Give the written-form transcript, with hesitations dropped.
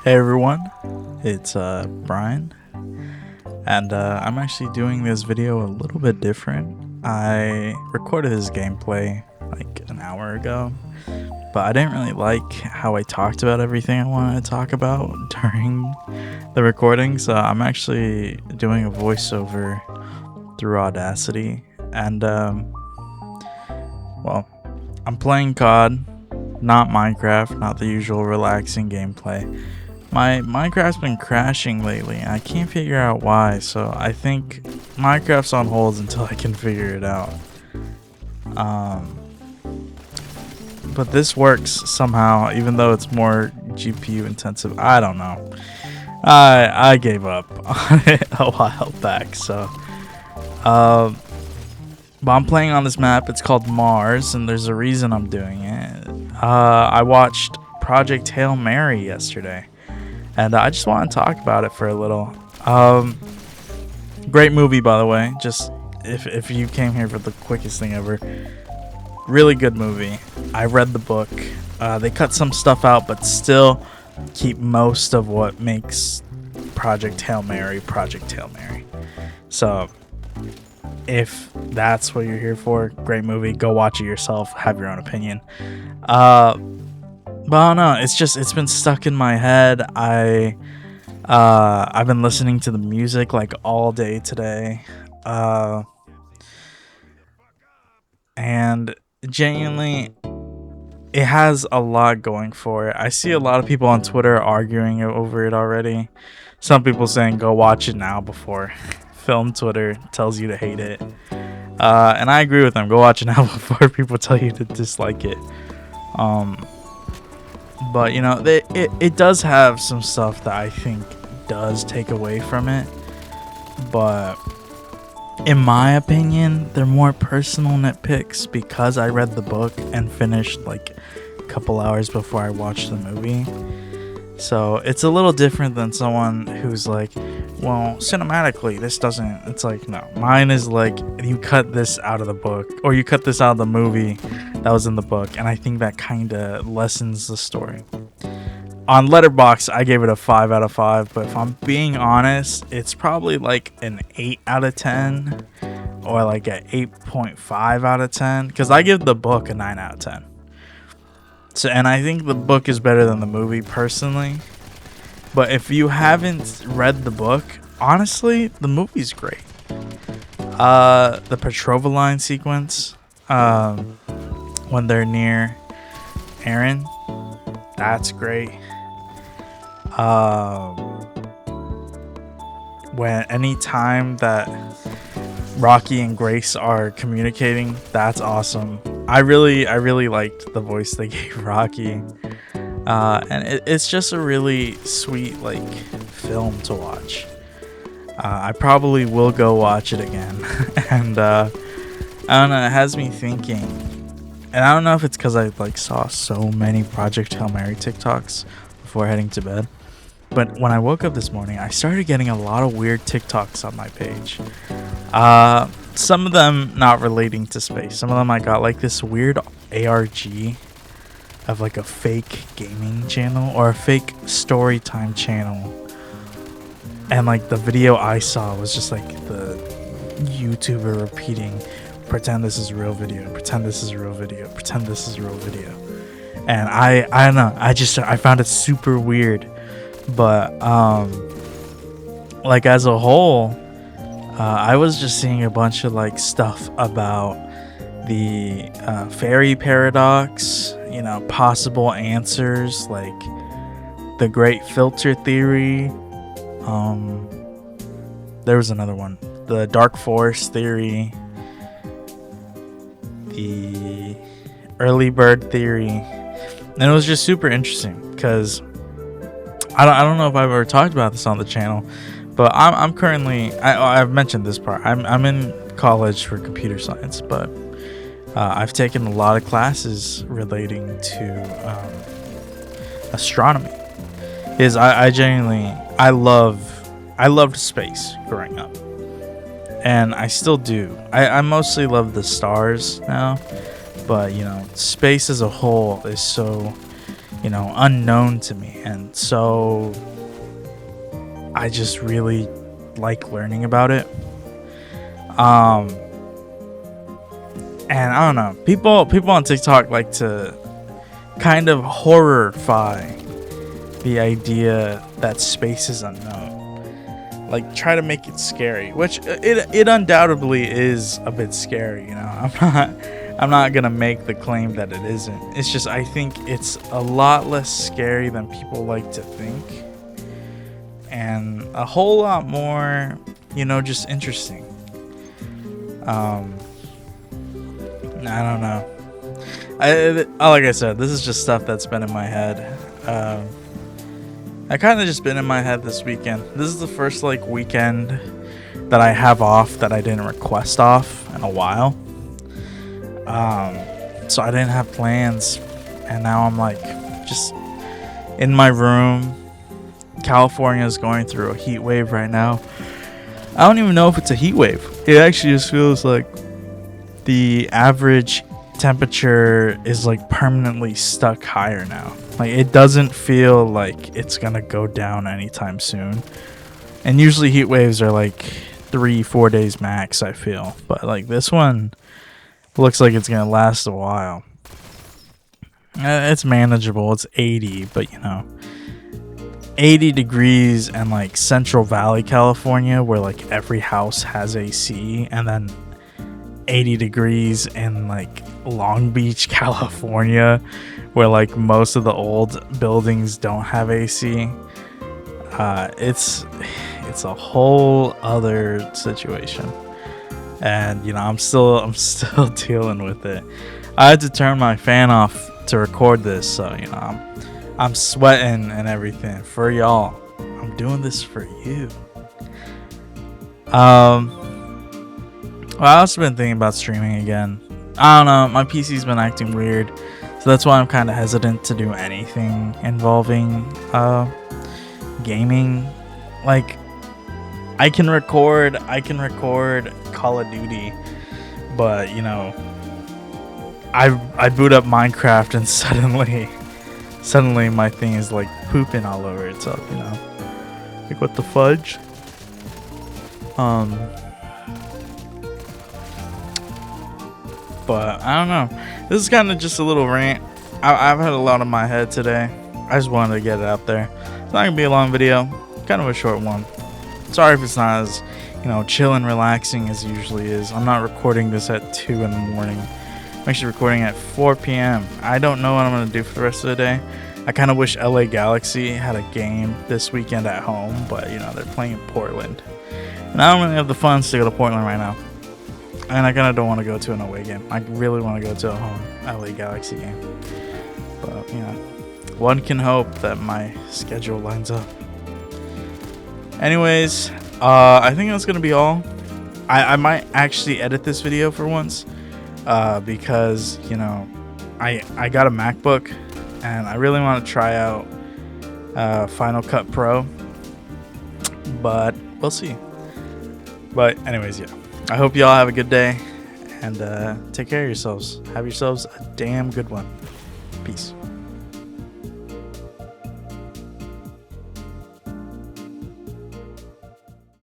Hey everyone, it's Brian, and I'm actually doing this video a little bit different. I recorded this gameplay like an hour ago, but I didn't really like how I talked about everything I wanted to talk about during the recording, so I'm actually doing a voiceover through Audacity, and well, I'm playing COD, not Minecraft, not the usual relaxing gameplay. My Minecraft's been crashing lately, and I can't figure out why, so I think Minecraft's on hold until I can figure it out. But this works somehow, even though it's more GPU intensive. I don't know. I gave up on it a while back, so. But I'm playing on this map. It's called Mars, and there's a reason I'm doing it. I watched Project Hail Mary yesterday. And I just want to talk about it for a little. Great movie, by the way. Just if you came here for the quickest thing ever, really good movie. I read the book. They cut some stuff out, but still keep most of what makes Project Hail Mary. So if that's what you're here for, great movie. Go watch it yourself. Have your own opinion. But I don't know, it's been stuck in my head. I've been listening to the music like all day today. And genuinely it has a lot going for it. I see a lot of people on Twitter arguing over it already. Some people saying go watch it now before film Twitter tells you to hate it. And I agree with them. Go watch it now before people tell you to dislike it. But you know, it does have some stuff that I think does take away from it, but in my opinion they're more personal nitpicks because I read the book and finished like a couple hours before I watched the movie. So it's a little different than someone who's like, well, cinematically this doesn't. It's like, no, mine is like, you cut this out of the book or you cut this out of the movie that was in the book, and I think that kind of lessens the story. On Letterboxd, I gave it a 5 out of 5, but if I'm being honest, it's probably like an 8 out of 10 or like an 8.5 out of 10 because I give the book a 9 out of 10. So, and I think the book is better than the movie personally. But if you haven't read the book, honestly, the movie's great. The Petrovaline sequence, when they're near Aaron, that's great. When any time that Rocky and Grace are communicating, that's awesome. I really liked the voice they gave Rocky, and it's just a really sweet like film to watch. I probably will go watch it again, and I don't know. It has me thinking, and I don't know if it's because I like saw so many Project Hail Mary TikToks before heading to bed. But when I woke up this morning, I started getting a lot of weird TikToks on my page. Some of them not relating to space. Some of them I got like this weird ARG of like a fake gaming channel or a fake story time channel. And like the video I saw was just like the YouTuber repeating, pretend this is a real video, pretend this is a real video, pretend this is a real video. And I don't know, I found it super weird. But like as a whole, I was just seeing a bunch of like stuff about the fairy paradox, you know, possible answers like the great filter theory. There was another one, the dark forest theory, the early bird theory, and it was just super interesting because I don't know if I've ever talked about this on the channel, but I'm currently, I've mentioned this part. I'm in college for computer science, but I've taken a lot of classes relating to astronomy. I genuinely I loved space growing up, and I still do. I mostly love the stars now, but you know, space as a whole is so unknown to me, and so I just really like learning about it. And I don't know, people on TikTok like to kind of horrify the idea that space is unknown, like try to make it scary, which it undoubtedly is a bit scary. I'm not gonna make the claim that it isn't. It's just I think it's a lot less scary than people like to think, and a whole lot more, just interesting. I don't know. Like I said, this is just stuff that's been in my head. I kind of just been in my head this weekend. This is the first weekend that I have off that I didn't request off in a while. So I didn't have plans, and now I'm just in my room. California is going through a heat wave right now. I don't even know if it's a heat wave. It actually just feels like the average temperature is permanently stuck higher now. It doesn't feel like it's gonna go down anytime soon. And usually heat waves are 3-4 days max, I feel. But this one looks like it's gonna last a while. It's manageable. It's 80, but 80 degrees and Central Valley, California, where every house has AC, and then 80 degrees in Long Beach, California, where most of the old buildings don't have AC. It's a whole other situation, and I'm still dealing with it. I had to turn my fan off to record this, so I'm sweating and everything for y'all. I'm doing this for you. Well, I've also been thinking about streaming again. I don't know, my PC's been acting weird, so that's why I'm kind of hesitant to do anything involving gaming. I can record Call of Duty, but I boot up Minecraft and suddenly my thing is pooping all over itself. What the fudge? But I don't know. This is kind of just a little rant. I've had a lot on my head today. I just wanted to get it out there. It's not gonna be a long video. Kind of a short one. Sorry if it's not as chill and relaxing as it usually is. I'm not recording this at 2 in the morning. I'm actually recording at 4 p.m. I don't know what I'm gonna do for the rest of the day. I kind of wish LA Galaxy had a game this weekend at home, but they're playing in Portland, and I don't really have the funds to go to Portland right now. And I kind of don't want to go to an away game. I really want to go to a home LA Galaxy game. But, one can hope that my schedule lines up. Anyways, I think that's going to be all. I might actually edit this video for once. Because, I got a MacBook. And I really want to try out Final Cut Pro. But we'll see. But anyways, yeah. I hope y'all have a good day, and take care of yourselves. Have yourselves a damn good one. Peace.